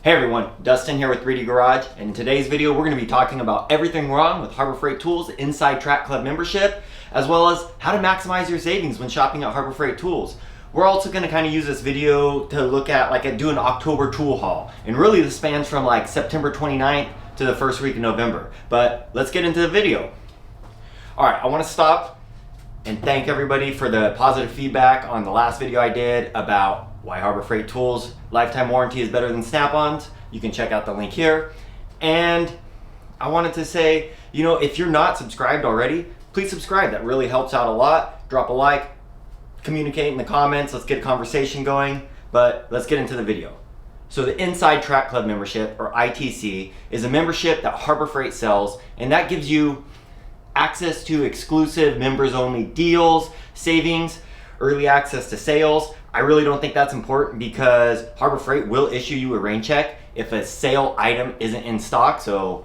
Hey everyone, Dustin here with 3D Garage, and in today's video we're going to be talking about everything wrong with Harbor Freight Tools Inside Track Club membership, as well as how to maximize your savings when shopping at Harbor Freight Tools. We're also going to kind of use this video to look at do an October tool haul, and really this spans from like September 29th to the first week of November. But let's get into the video. Alright, I want to stop and thank everybody for the positive feedback on the last video I did about why Harbor Freight Tools lifetime warranty is better than Snap-ons. You can check out the link here. And I wanted to say, if you're not subscribed already, please subscribe. That really helps out a lot. Drop a like, communicate in the comments, let's get a conversation going. But let's get into the video. So the Inside Track Club membership, or ITC, is a membership that Harbor Freight sells, and that gives you access to exclusive members only deals, savings, early access to sales. I really don't think that's important because Harbor Freight will issue you a rain check if a sale item isn't in stock. So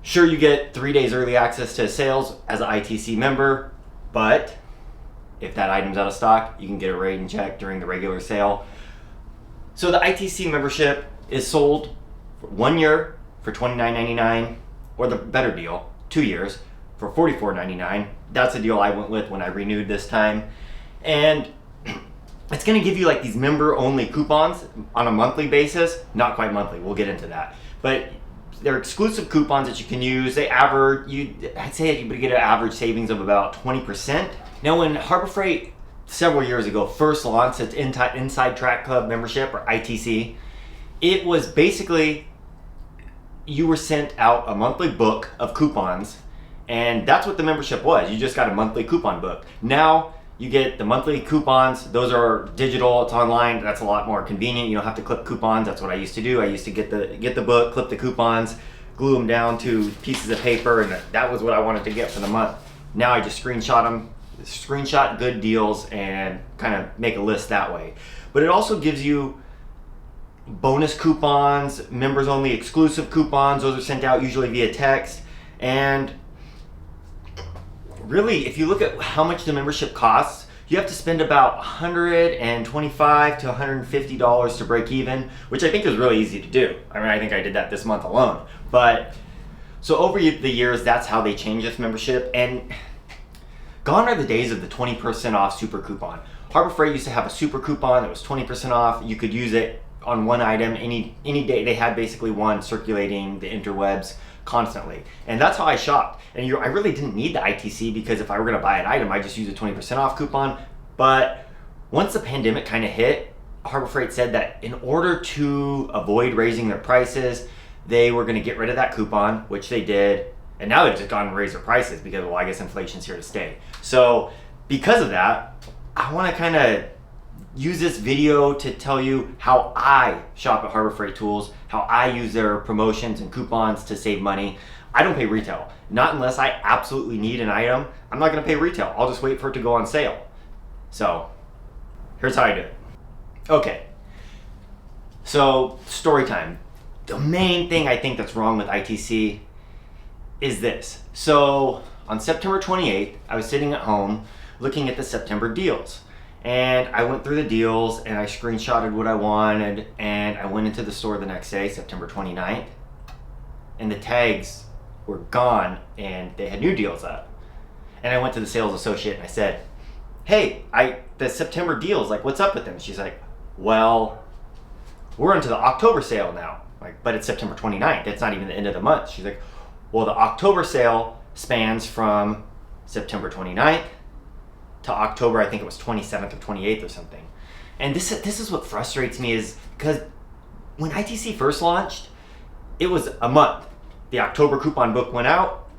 sure, you get 3 days early access to sales as an ITC member, but if that item's out of stock, you can get a rain check during the regular sale. So the ITC membership is sold for 1 year for $29.99, or the better deal, 2 years for $44.99. That's the deal I went with when I renewed this time. And it's going to give you like these member only coupons on a monthly basis. Not quite monthly, we'll get into that. But they're exclusive coupons that you can use. I'd say you get an average savings of about 20%. Now when Harbor Freight several years ago first launched its Inside Track Club membership, or ITC, it was basically you were sent out a monthly book of coupons, and that's what the membership was. You just got a monthly coupon book. Now you get the monthly coupons. Those are digital, it's online. That's a lot more convenient. You don't have to clip coupons. That's what I used to do. I used to get the book, clip the coupons, glue them down to pieces of paper, and that was what I wanted to get for the month. Now I just screenshot good deals and kind of make a list that way. But it also gives you bonus coupons, members only exclusive coupons. Those are sent out usually via text. And really, if you look at how much the membership costs, you have to spend about $125 to $150 to break even, which I think is really easy to do. I think I did that this month alone. But so over the years, that's how they changed this membership. And gone are the days of the 20% off super coupon. Harbor Freight used to have a super coupon that was 20% off. You could use it on one item any day. They had basically one circulating the interwebs constantly, and that's how I shopped. And I really didn't need the ITC because if I were going to buy an item, I just use a 20% off coupon. But once the pandemic kind of hit, Harbor Freight said that in order to avoid raising their prices, they were going to get rid of that coupon, which they did. And now they've just gone and raised their prices because, well, I guess inflation's here to stay. So because of that, I want to kind of use this video to tell you how I shop at Harbor Freight Tools, how I use their promotions and coupons to save money. I don't pay retail. Not unless I absolutely need an item. I'm not going to pay retail. I'll just wait for it to go on sale. So here's how I do it. Okay. So story time. The main thing I think that's wrong with ITC is this. So on September 28th, I was sitting at home looking at the September deals. And I went through the deals and I screenshotted what I wanted, and I went into the store the next day, September 29th, and the tags were gone and they had new deals up. And I went to the sales associate and I said, hey, the September deals, what's up with them? She's like, well, we're into the October sale now. But it's September 29th. It's not even the end of the month. She's like, well, the October sale spans from September 29th to October, I think it was 27th or 28th or something. And this is what frustrates me, is because when ITC first launched, it was a month. The October coupon book went out,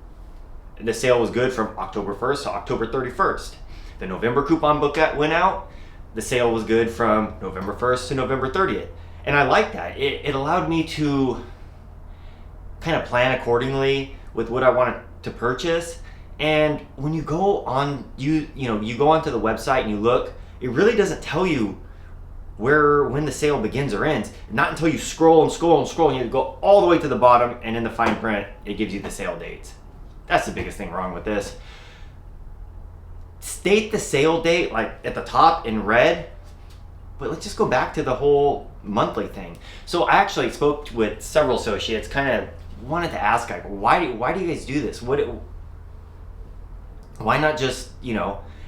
the sale was good from October 1st to October 31st. The November coupon book went out, the sale was good from November 1st to November 30th. And I like that. It allowed me to kind of plan accordingly with what I wanted to purchase. And when you go on, you go onto the website and you look, it really doesn't tell you when the sale begins or ends. Not until you scroll and scroll and scroll, and you go all the way to the bottom, and in the fine print, it gives you the sale dates. That's the biggest thing wrong with this. State the sale date at the top in red, but let's just go back to the whole monthly thing. So I actually spoke with several associates, kind of wanted to ask, like, why do you guys do this? Why not just,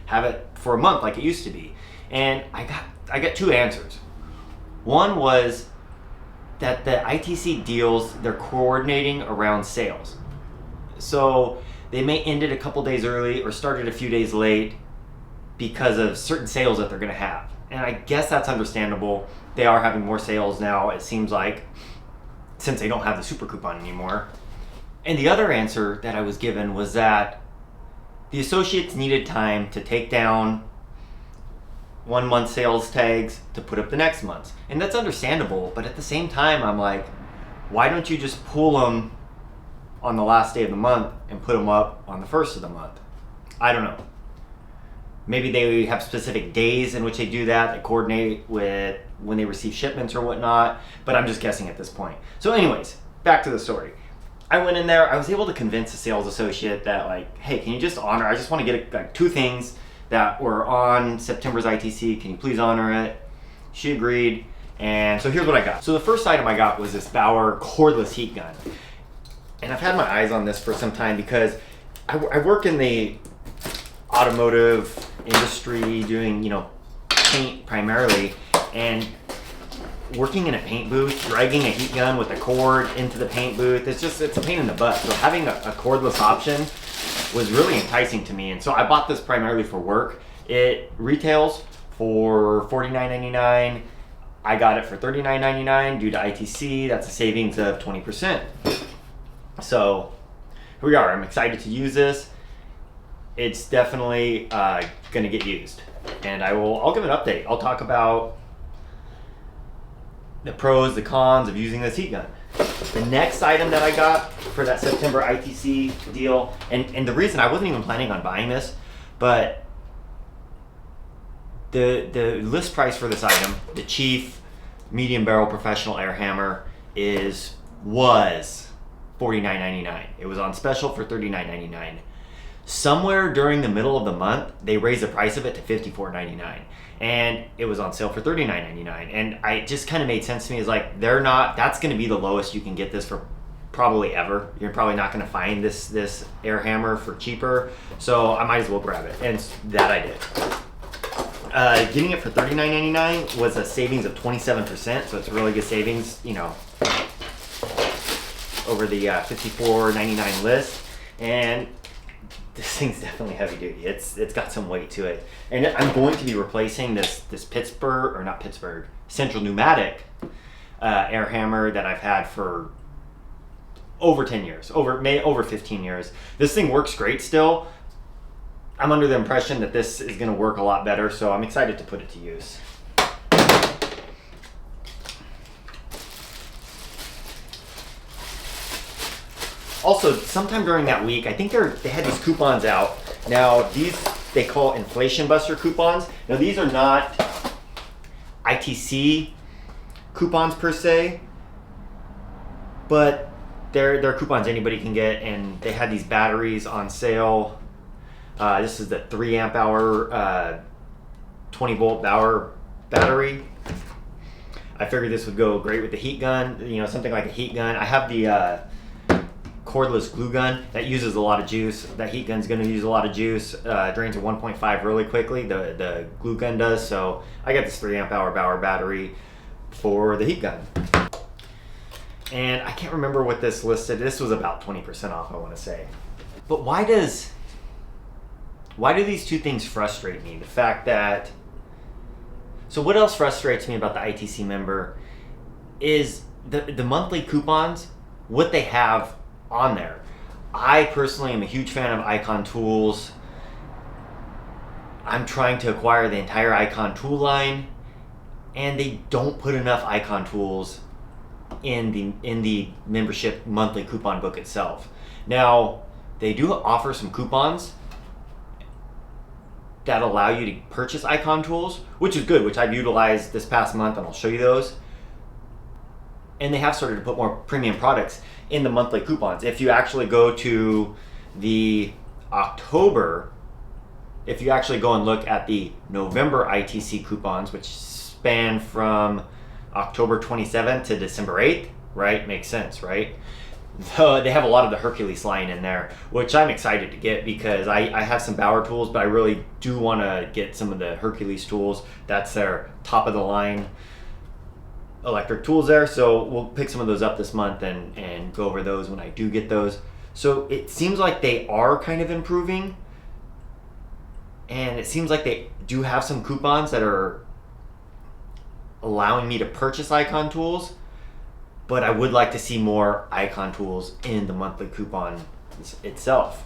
have it for a month like it used to be? And I got two answers. One was that the ITC deals, they're coordinating around sales. So they may end it a couple days early or started a few days late because of certain sales that they're going to have. And I guess that's understandable. They are having more sales now, it seems like, since they don't have the super coupon anymore. And the other answer that I was given was that the associates needed time to take down 1 month sales tags to put up the next month's. And that's understandable, but at the same time, I'm like, why don't you just pull them on the last day of the month and put them up on the first of the month? I don't know. Maybe they have specific days in which they do that. They coordinate with when they receive shipments or whatnot, but I'm just guessing at this point. So anyways, back to the story. I went in there, I was able to convince a sales associate that, like, hey, can you just honor, I just want to get like 2 things that were on September's ITC, can you please honor it? She agreed, and so here's what I got. So the first item I got was this Bauer cordless heat gun. And I've had my eyes on this for some time because I work in the automotive industry doing, paint primarily, and working in a paint booth, dragging a heat gun with a cord into the paint booth, it's a pain in the butt. So having a cordless option was really enticing to me, and so I bought this primarily for work. It retails for $49.99. I got it for $39.99 due to ITC. That's a savings of 20%. So here we are. I'm excited to use this. It's definitely going to get used, and I'll give an update. I'll talk about the pros, the cons of using this heat gun. The next item that I got for that September ITC deal, and the reason I wasn't even planning on buying this, but the list price for this item, the Chief medium barrel professional air hammer, was $49.99. It was on special for $39.99. Somewhere during the middle of the month, they raised the price of it to $54.99. And it was on sale for $39.99. And it just kind of made sense to me. It's like, that's going to be the lowest you can get this for probably ever. You're probably not going to find this air hammer for cheaper. So I might as well grab it. And that I did. Getting it for $39.99 was a savings of 27%. So it's a really good savings, over the $54.99 list. And this thing's definitely heavy duty. It's got some weight to it. And I'm going to be replacing this Central Pneumatic air hammer that I've had for over 10 years, over 15 years. This thing works great still. I'm under the impression that this is going to work a lot better, so I'm excited to put it to use. Also, sometime during that week, I think they had these coupons out. Now, these they call Inflation Buster coupons. Now, these are not ITC coupons per se, but they're coupons anybody can get, and they had these batteries on sale. This is the 3 amp hour, 20 volt Bauer battery. I figured this would go great with the heat gun, something like a heat gun. I have the cordless glue gun that uses a lot of juice. That heat gun's going to use a lot of juice. Drains to 1.5 really quickly. The glue gun does. So I got this 3 amp hour Bauer battery for the heat gun. And I can't remember what this listed. This was about 20% off, I want to say. But why do these two things frustrate me? The fact that, so what else frustrates me about the ITC member is the monthly coupons, what they have on there. I personally am a huge fan of Icon tools. I'm trying to acquire the entire Icon tool line, and they don't put enough Icon tools in the membership monthly coupon book itself. Now, they do offer some coupons that allow you to purchase Icon tools, which is good, which I've utilized this past month, and I'll show you those. And they have started to put more premium products in the monthly coupons. If you actually go to the October, if you actually go and look at the November ITC coupons, which span from October 27th to December 8th, right? Makes sense, right? So they have a lot of the Hercules line in there, which I'm excited to get because I have some Bauer tools, but I really do want to get some of the Hercules tools. That's their top of the line electric tools there. So we'll pick some of those up this month and go over those when I do get those. So it seems like they are kind of improving, and it seems like they do have some coupons that are allowing me to purchase Icon tools. But I would like to see more Icon tools in the monthly coupon itself.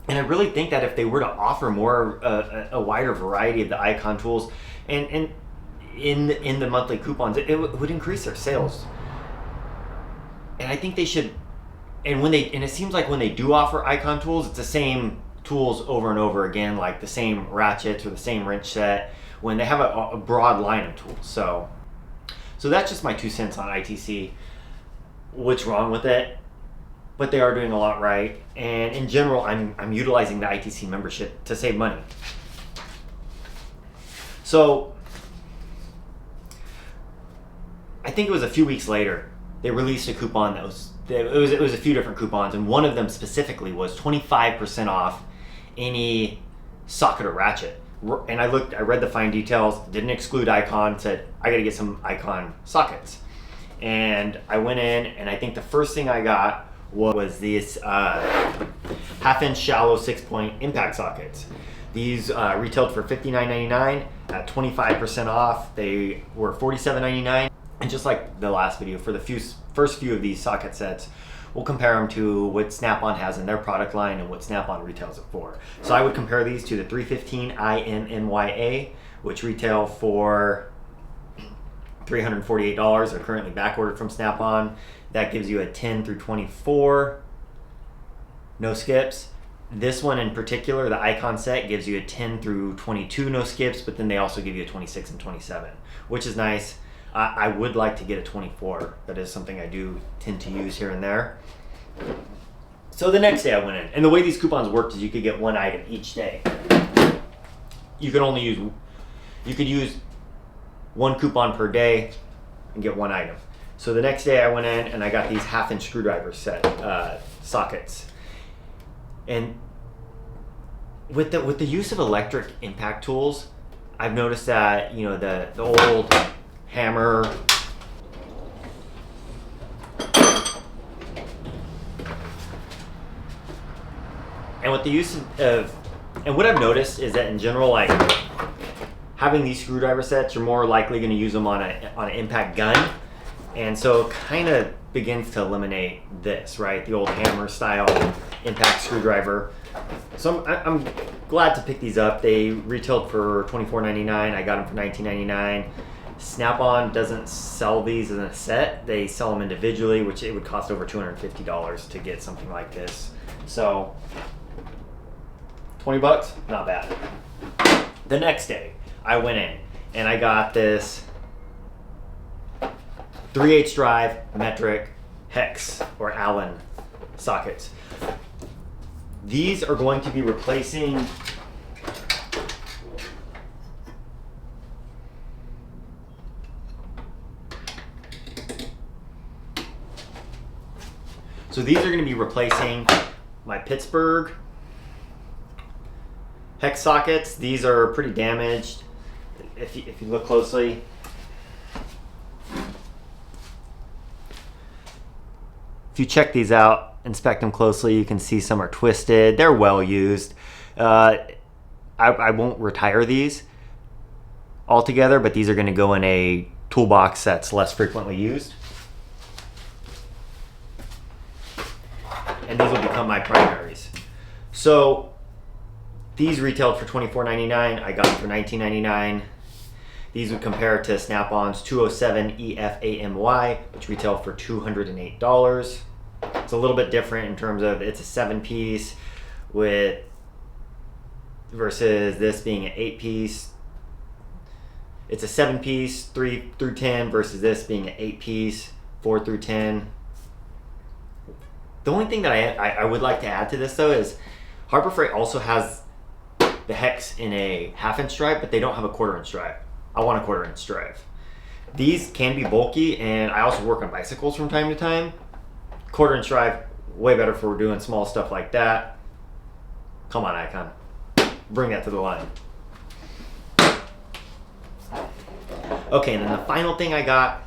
And I really think that if they were to offer more, a wider variety of the Icon tools, and in the monthly coupons, it would increase their sales. And I think they should. And it seems like when they do offer Icon tools, it's the same tools over and over again, like the same ratchets or the same wrench set. When they have a broad line of tools, So that's just my 2 cents on ITC. What's wrong with it? But they are doing a lot right. And in general, I'm utilizing the ITC membership to save money. So I think it was a few weeks later, they released a coupon it was a few different coupons, and one of them specifically was 25% off any socket or ratchet. And I read the fine details, didn't exclude Icon, said, I gotta get some Icon sockets. And I went in, and I think the first thing I got was these half-inch shallow 6-point impact sockets. These retailed for $59.99 at 25% off. They were $47.99. And just like the last video, for the first few of these socket sets, we'll compare them to what Snap-on has in their product line and what Snap-on retails it for. So I would compare these to the 315 INNYA, which retail for $348. They're currently back ordered from Snap-on. That gives you a 10 through 24, no skips. This one in particular, the Icon set, gives you a 10 through 22, no skips, but then they also give you a 26 and 27, which is nice. I would like to get a 24. That is something I do tend to use here and there. So the next day I went in, and the way these coupons worked is you could get one item each day. You could use one coupon per day and get one item. So the next day I went in and I got these half-inch screwdriver set sockets. And with the use of electric impact tools, I've noticed that the old hammer, and with the use of, and what I've noticed is that in general, like having these screwdriver sets, you're more likely going to use them on an impact gun, and so it kind of begins to eliminate this, right? The old hammer style impact screwdriver. So I'm glad to pick these up. They retailed for $24.99. I got them for $19.99. Snap-on doesn't sell these in a set. They sell them individually, which it would cost over $250 to get something like this. So $20, not bad. The next day, I went in and I got this 3/8 drive metric hex or Allen sockets. These are going to be replacing my Pittsburgh hex sockets. These are pretty damaged. If you look closely, if you check these out, inspect them closely, you can see some are twisted. They're well used. I won't retire these altogether, but these are going to go in a toolbox that's less frequently used. And these will become my primaries. So these retailed for $24.99. I got them for $19.99. These would compare to Snap-on's 207 EFAMY, which retail for $208. It's a little bit different in terms of it's a 7-piece versus this being an 8-piece. It's a 7-piece, 3 through 10 versus this being an 8-piece, 4 through 10. The only thing that I would like to add to this though is Harbor Freight also has the hex in a 1/2 inch drive, but they don't have a 1/4 inch drive. I want a 1/4 inch drive. These can be bulky, and I also work on bicycles from time to time. 1/4" drive, way better for doing small stuff like that. Come on, Icon. Bring that to the line. Okay, and then the final thing I got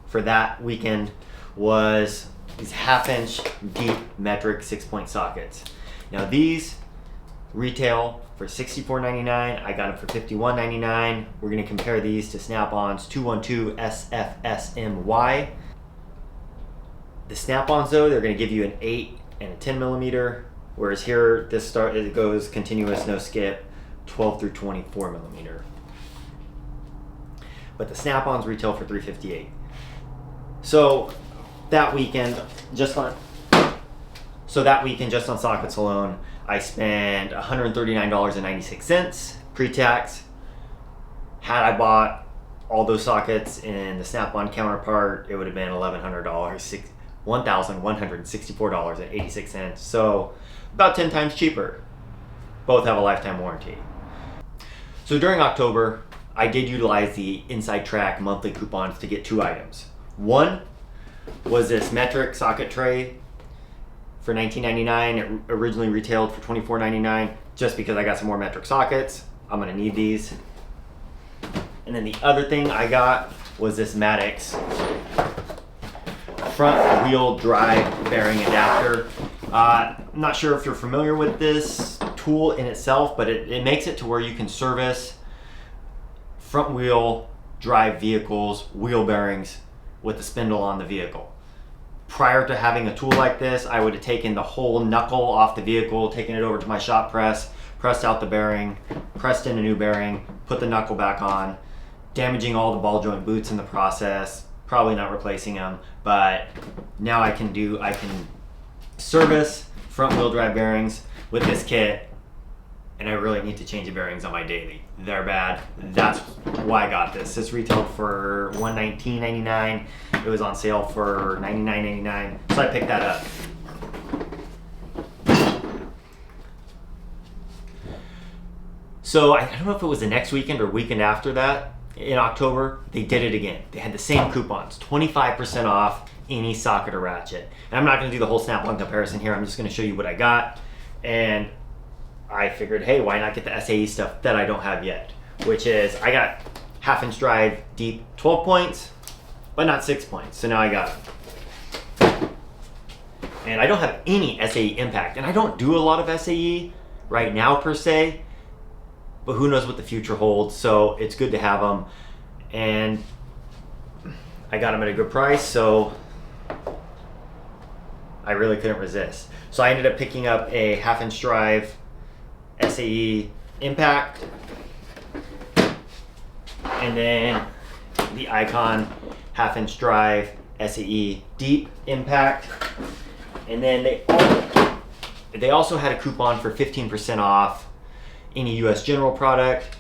for that weekend was these 1/2" deep metric 6-point sockets. Now these retail for $64.99. I got them for $51.99. We're going to compare these to Snap-on's 212 SFSMY. The Snap-ons though, they're going to give you an 8 and a 10 millimeter, whereas here it goes continuous, no skip, 12 through 24 millimeter. But the Snap-ons retail for $358. So that weekend, just on sockets alone, I spent $139.96 pre-tax. Had I bought all those sockets in the Snap-on counterpart, it would have been $1,164.86. So about 10 times cheaper. Both have a lifetime warranty. So during October, I did utilize the Inside Track monthly coupons to get 2 items. One was this metric socket tray for $19.99. It originally retailed for $24.99. Just because I got some more metric sockets, I'm gonna need these. And then the other thing I got was this Maddox front wheel drive bearing adapter. I'm not sure if you're familiar with this tool in itself, but it makes it to where you can service front wheel drive vehicles, wheel bearings with the spindle on the vehicle. Prior to having a tool like this, I would have taken the whole knuckle off the vehicle, taken it over to my shop press, pressed out the bearing, pressed in a new bearing, put the knuckle back on, damaging all the ball joint boots in the process, probably not replacing them, but now I can service front wheel drive bearings with this kit, and I really need to change the bearings on my daily. They're bad. That's why I got this. This retailed for $119.99. It was on sale for $99.99, so I picked that up. So I don't know if it was the next weekend or weekend after that, in October, they did it again. They had the same coupons, 25% off any socket or ratchet. And I'm not gonna do the whole Snap-on comparison here. I'm just gonna show you what I got. And I figured, hey, why not get the SAE stuff that I don't have yet? Which is, I got 1/2" drive deep 12 points, but not 6 points. So now I got them. And I don't have any SAE impact. And I don't do a lot of SAE right now per se, but who knows what the future holds. So it's good to have them. And I got them at a good price, so I really couldn't resist. So I ended up picking up a 1/2" drive SAE impact, and then the Icon 1/2" drive SAE deep impact. And then they also had a coupon for 15% off any US General product.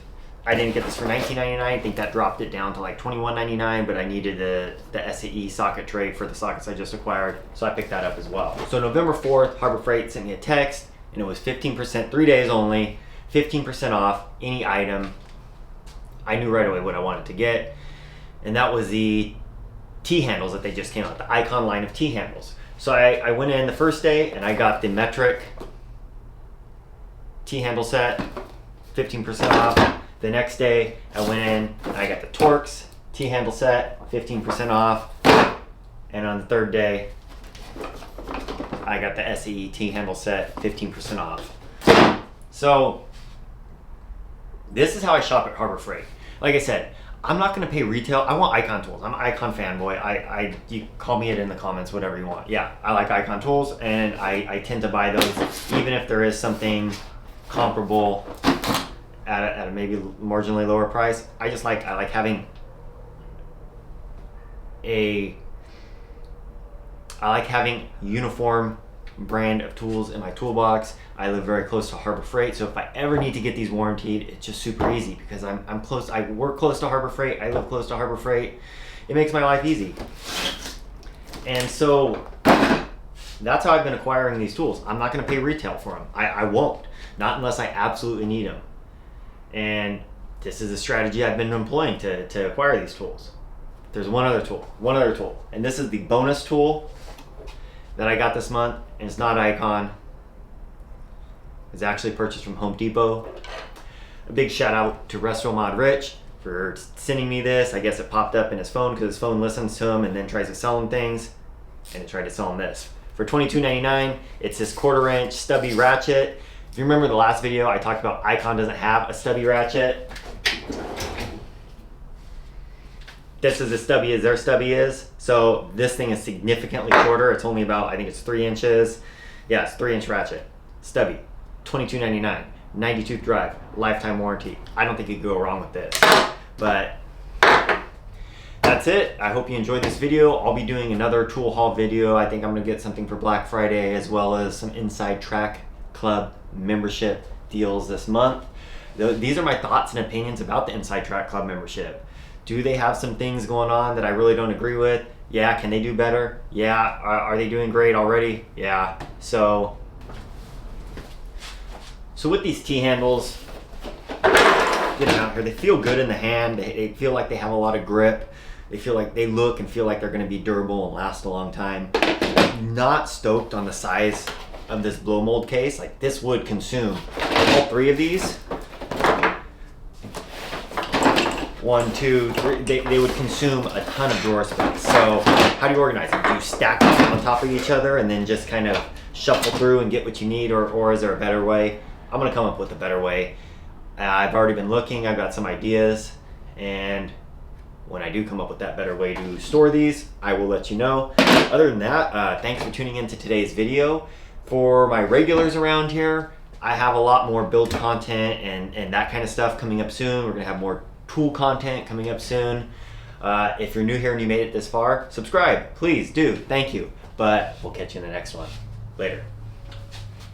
I didn't get this for $19.99. I think that dropped it down to like $21.99, but I needed the SAE socket tray for the sockets I just acquired, so I picked that up as well. So November 4th, Harbor Freight sent me a text, and it was 15%, 3 days only, 15% off any item. I knew right away what I wanted to get, and that was the T-handles that they just came out, the Icon line of T-handles. So I went in the first day, and I got the metric T-handle set, 15% off. The next day, I went in and I got the Torx T-handle set, 15% off. And on the third day, I got the SAE T-handle set, 15% off. So this is how I shop at Harbor Freight. Like I said, I'm not gonna pay retail. I want Icon tools. I'm an Icon fanboy. You call me it in the comments, whatever you want. Yeah, I like Icon tools, and I tend to buy those, even if there is something comparable at a maybe marginally lower price. I like having uniform brand of tools in my toolbox. I live very close to Harbor Freight, so if I ever need to get these warranted, it's just super easy because I'm close. I work close to Harbor Freight. I live close to Harbor Freight. It makes my life easy. And so that's how I've been acquiring these tools. I'm not going to pay retail for them. I won't, not unless I absolutely need them. And this is a strategy I've been employing to acquire these tools. there's one other tool, and this is the bonus tool that I got this month, and it's not Icon. It's actually purchased from Home Depot. A big shout out to RestroMod Rich for sending me this. I guess it popped up in his phone because his phone listens to him and then tries to sell him things, and it tried to sell him this. For $22.99, it's this 1/4 inch stubby ratchet. If you remember the last video, I talked about Icon doesn't have a stubby ratchet. This is as stubby as their stubby is. So this thing is significantly shorter. It's only about, I think it's 3 inches. Yeah, it's 3-inch ratchet. Stubby, $22.99, 90-tooth drive, lifetime warranty. I don't think you could go wrong with this. But that's it. I hope you enjoyed this video. I'll be doing another tool haul video. I think I'm gonna get something for Black Friday, as well as some Inside Track Club membership deals this month. These are my thoughts and opinions about the Inside Track Club membership. Do they have some things going on that I really don't agree with? Yeah. Can they do better? Yeah. Are they doing great already? Yeah. So with these T-handles, get them out here. They feel good in the hand. They feel like they have a lot of grip. They feel like they look and feel like they're going to be durable and last a long time. Not stoked on the size of this blow mold case. Like, this would consume all 3 of these. 1, 2, 3. They would consume a ton of drawer space. So how do you organize them? Do you stack them on top of each other and then just kind of shuffle through and get what you need, or is there a better way? I'm gonna come up with a better way. I've already been looking. I've got some ideas, and when I do come up with that better way to store these, I will let you know. Other than that, thanks for tuning into today's video. For my regulars around here, I have a lot more build content and that kind of stuff coming up soon. We're gonna have more tool content coming up soon. If you're new here and you made it this far, subscribe, please do. Thank you. But we'll catch you in the next one. Later.